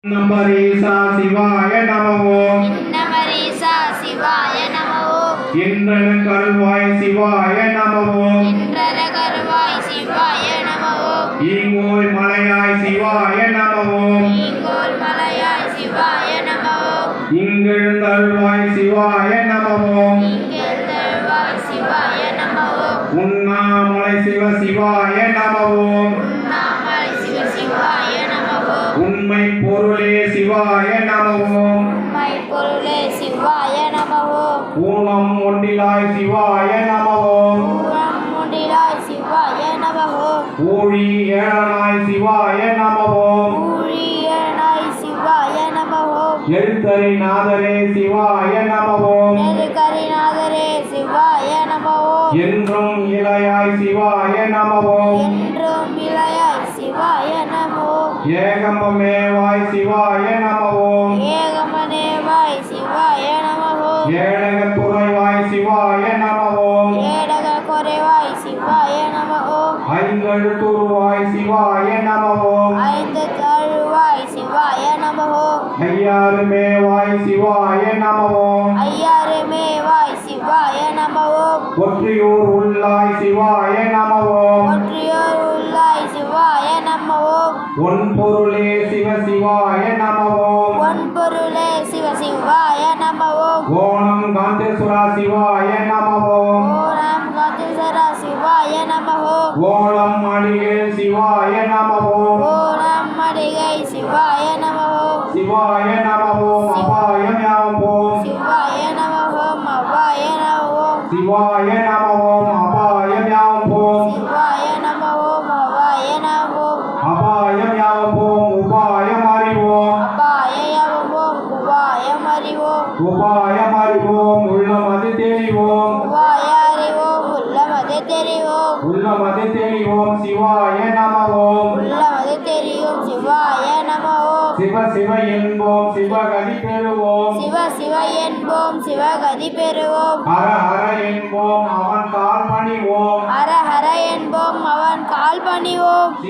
இன்னமரீசா சிவாய நமவோ இன்னமரீசா சிவாய நமவோ இன்றன கருவாய் சிவாய நமவோ இன்றன கருவாய் சிவாய நமவோ ஈங்கோல் மலையாய் சிவாய நமவோ ஈங்கோல் மலையாய் சிவாய நமவோ இங்கெழுந்தருள்வாய் சிவாய நமவோ இங்கெழுந்தருள்வாய் சிவாய நமவோ உண்ணாமலை சிவ சிவாய நமவோ உண்ணாமலை சிவ சிவாய நமவோ உண்மை பொருளே சிவாய நமவோ உண்மை பொருளே சிவாய நமவோ ஊனம் ஒன்றிலாய் சிவாய நமவோ ஊரம் முடிலாய் சிவாய நமவோ ஊழி ஏழனாய் சிவாய நமவோ ஊழியனாய் சிவாய நமவோ எழுத்தறி நாதரே சிவாய நமவோ நெருக்கரிநாதரே சிவாய நமவோ என்றும் இளையாய் சிவாய நமவோ என்றும் இளையாய் சிவாய நமோ ஏகமமேவாய் சிவாய நமவோ ஏகமனேவாய் சிவாய நமோ ஏழக துறைவாய் சிவாய நமவோ ஏடக குறைவாய் சிவாய நமோ ஐந்தெழுத்துருவாய் சிவாய நமவோ ஐந்து தழுவாய் சிவாய நமோ ஐயாறுமேவாய் சிவாய நமவோ ஐயாறுமேவாய் சிவாய நமோ ஒற்றியூர் உள்ளாய் சிவாய நமவோ ஒற்றியோர் உள்ளாய் சிவாய நமோ ஒன் பொருளே சிவ சிவாய நமவோ ஒன்பொருளே சிவ சிவாய நமோ ஓணம் காந்தேஸ்வரா சிவாய நமவோ ஓணம் கதிசரா சிவாய நமோ ஓணம் அடியே சிவாய நமவோ ஓணம் மடிகை சிவாய நமோ சிவாய நமவோ அபாயம் யாவோம் சிவாய நமோ அவாய நமோ சிவாய நமவோ அபாயம் யாவோம் சிவாய நமோ அவாய நமோ அபாயம் யாவோம் உபாயம் அறிவோம் அபாயயவோம் உபாயம் அறிவோம் உபாயம் அறிவோம் உள்ளமது தெளிவோம் உபாய அறிவோம் உள்ளமது தெரிவோம் உள்ளமது தெளிவோம் சிவாய நமவோம் உள்ளமது தெரியும் சிவாய நமோ சிவ சிவ என்போம் சிவகதி பெறுவோம் சிவ சிவ என்போம் சிவகதி பெறுவோம் ஹர ஹர என்போம் அவன் கால் பணிவோம் ஹர ஹர என்போம் அவன் கால் பணிவோம்